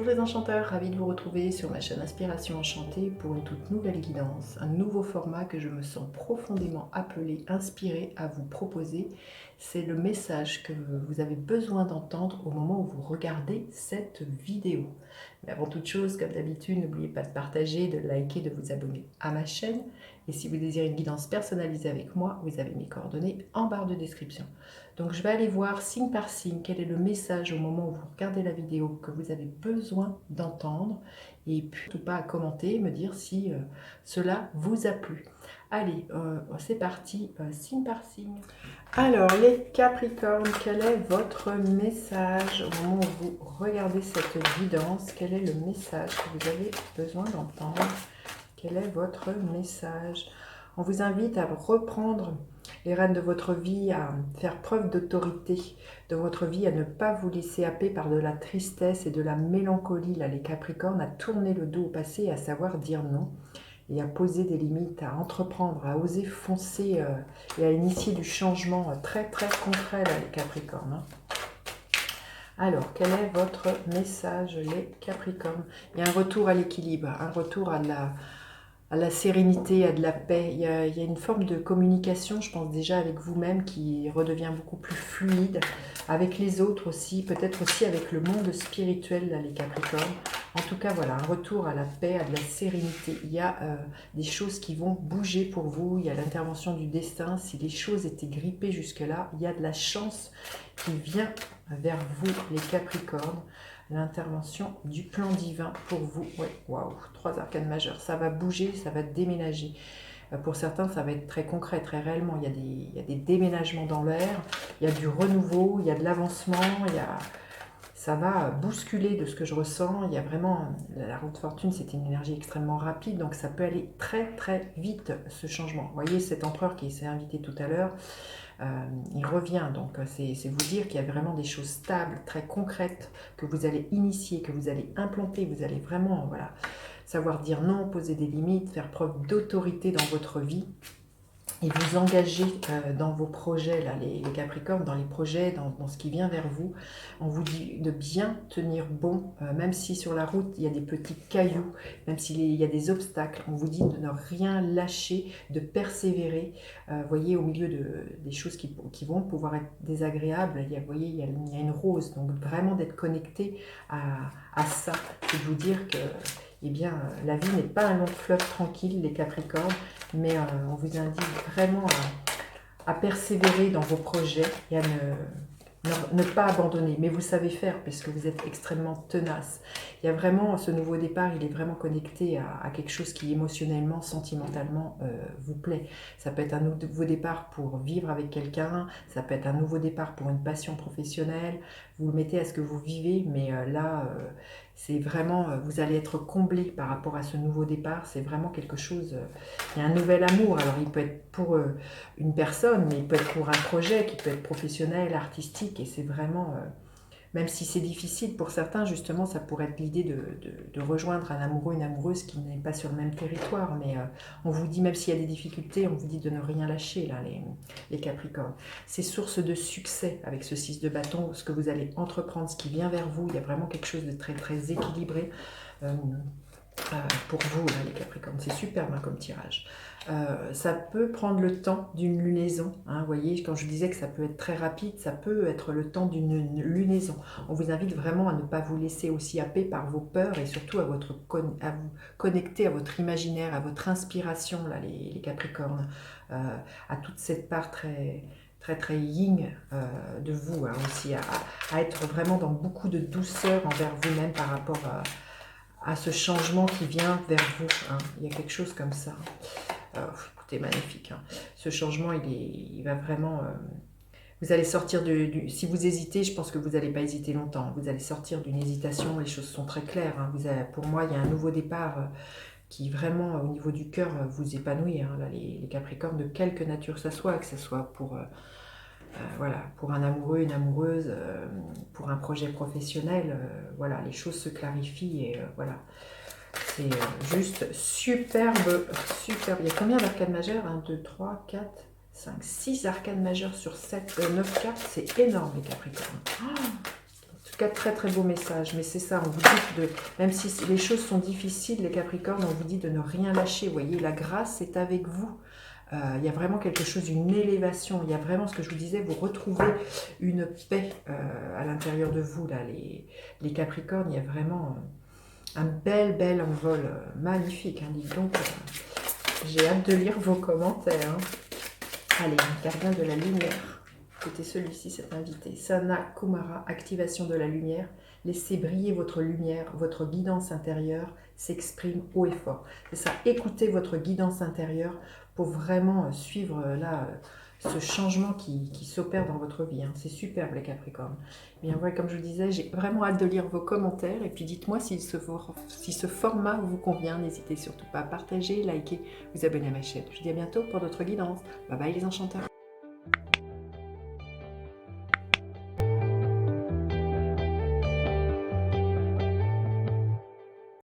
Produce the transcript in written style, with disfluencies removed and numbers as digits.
les enchanteurs, ravie de vous retrouver sur ma chaîne Inspiration Enchantée pour une toute nouvelle guidance, un nouveau format que je me sens profondément appelée, inspirée à vous proposer. C'est le message que vous avez besoin d'entendre au moment où vous regardez cette vidéo. Mais avant toute chose, comme d'habitude, n'oubliez pas de partager, de liker, de vous abonner à ma chaîne. Et si vous désirez une guidance personnalisée avec moi, vous avez mes coordonnées en barre de description. Donc je vais aller voir signe par signe quel est le message au moment où vous regardez la vidéo que vous avez besoin d'entendre. Et puis surtout pas à commenter, me dire si cela vous a plu. Allez, c'est parti, signe par signe. Alors les Capricornes, quel est votre message au moment où vous regardez cette guidance? Quel est le message que vous avez besoin d'entendre? Quel est votre message? On vous invite à reprendre les rênes de votre vie, à faire preuve d'autorité de votre vie, à ne pas vous laisser happer par de la tristesse et de la mélancolie, là, les Capricornes, à tourner le dos au passé, à savoir dire non, et à poser des limites, à entreprendre, à oser foncer et à initier du changement très très concret, là, les Capricornes. Alors, quel est votre message, les Capricornes? Il y a un retour à l'équilibre, un retour à la sérénité, à de la paix. Il y a une forme de communication, je pense déjà avec vous-même, qui redevient beaucoup plus fluide, avec les autres aussi, peut-être aussi avec le monde spirituel, là, les Capricornes. En tout cas, voilà, un retour à la paix, à de la sérénité. Il y a des choses qui vont bouger pour vous, il y a l'intervention du destin. Si les choses étaient grippées jusque-là, il y a de la chance qui vient vers vous, les Capricornes. L'intervention du plan divin pour vous. Ouais, waouh, 3 arcanes majeures. Ça va bouger, ça va déménager. Pour certains, ça va être très concret, très réellement. Il y a des déménagements dans l'air, il y a du renouveau, il y a de l'avancement, ça va bousculer de ce que je ressens. Il y a vraiment, la roue de fortune, c'est une énergie extrêmement rapide, donc ça peut aller très très vite, ce changement. Vous voyez cet empereur qui s'est invité tout à l'heure, il revient, donc c'est vous dire qu'il y a vraiment des choses stables, très concrètes, que vous allez initier, que vous allez implanter, vous allez vraiment voilà, savoir dire non, poser des limites, faire preuve d'autorité dans votre vie, et vous engager dans vos projets, là, les Capricornes, dans les projets, dans ce qui vient vers vous. On vous dit de bien tenir bon, même si sur la route, il y a des petits cailloux, même s'il y a des obstacles, on vous dit de ne rien lâcher, de persévérer. Voyez, au milieu des choses qui vont pouvoir être désagréables, vous voyez, il y a une rose, donc vraiment d'être connecté à ça, et de vous dire que eh bien, la vie n'est pas un long fleuve tranquille, les Capricornes, mais on vous invite vraiment à persévérer dans vos projets et à ne pas abandonner. Mais vous savez faire, puisque vous êtes extrêmement tenace. Il y a vraiment, ce nouveau départ, il est vraiment connecté à quelque chose qui émotionnellement, sentimentalement vous plaît. Ça peut être un nouveau départ pour vivre avec quelqu'un, ça peut être un nouveau départ pour une passion professionnelle. Vous le mettez à ce que vous vivez, mais c'est vraiment, vous allez être comblé par rapport à ce nouveau départ. C'est vraiment quelque chose, il y a un nouvel amour. Alors il peut être pour une personne, mais il peut être pour un projet qui peut être professionnel, artistique, et c'est vraiment, même si c'est difficile pour certains, justement, ça pourrait être l'idée de rejoindre un amoureux, une amoureuse qui n'est pas sur le même territoire, mais on vous dit, même s'il y a des difficultés, on vous dit de ne rien lâcher, là, les Capricornes. C'est source de succès avec ce 6 de bâton, ce que vous allez entreprendre, ce qui vient vers vous, il y a vraiment quelque chose de très, très équilibré pour vous, là, les Capricornes. C'est superbe hein, comme tirage. Ça peut prendre le temps d'une lunaison. Hein, vous voyez, quand je disais que ça peut être très rapide, ça peut être le temps d'une lunaison. On vous invite vraiment à ne pas vous laisser aussi happer par vos peurs et surtout à vous connecter à votre imaginaire, à votre inspiration, là, les Capricornes, à toute cette part très très yin de vous, hein, aussi, à être vraiment dans beaucoup de douceur envers vous-même par rapport à ce changement qui vient vers vous. Hein. Il y a quelque chose comme ça. Écoutez, magnifique. Hein. Ce changement, il va vraiment... vous allez sortir si vous hésitez, je pense que vous n'allez pas hésiter longtemps. Vous allez sortir d'une hésitation, les choses sont très claires. Hein. Pour moi, il y a un nouveau départ qui vraiment, au niveau du cœur, vous épanouit. Hein. Là, les Capricornes, de quelque nature ça soit, que ce soit pour... voilà, pour un amoureux, une amoureuse, pour un projet professionnel, voilà, les choses se clarifient et voilà, c'est juste superbe, superbe. Il y a combien d'arcanes majeures? 1, 2, 3, 4, 5, 6 arcanes majeures sur 7, 9 cartes, c'est énorme les Capricornes. Oh, tout cas, très très beau message. Mais c'est ça, on vous dit même si les choses sont difficiles, les Capricornes, on vous dit de ne rien lâcher. Vous voyez, la grâce est avec vous. Il y a vraiment quelque chose, une élévation. Il y a vraiment ce que je vous disais, vous retrouvez une paix à l'intérieur de vous, là, les Capricornes. Il y a vraiment un bel envol magnifique. Hein, dites donc, j'ai hâte de lire vos commentaires. Hein. Allez, un gardien de la lumière. C'était celui-ci, cet invité. Sana Kumara, activation de la lumière. Laissez briller votre lumière, votre guidance intérieure s'exprime haut et fort. C'est ça, écoutez votre guidance intérieure pour vraiment suivre là ce changement qui s'opère dans votre vie. Hein. C'est superbe les Capricornes. Bien voilà, comme je vous disais, j'ai vraiment hâte de lire vos commentaires et puis dites-moi si ce format vous convient. N'hésitez surtout pas à partager, liker, vous abonner à ma chaîne. Je vous dis à bientôt pour d'autres guidances. Bye bye les enchanteurs.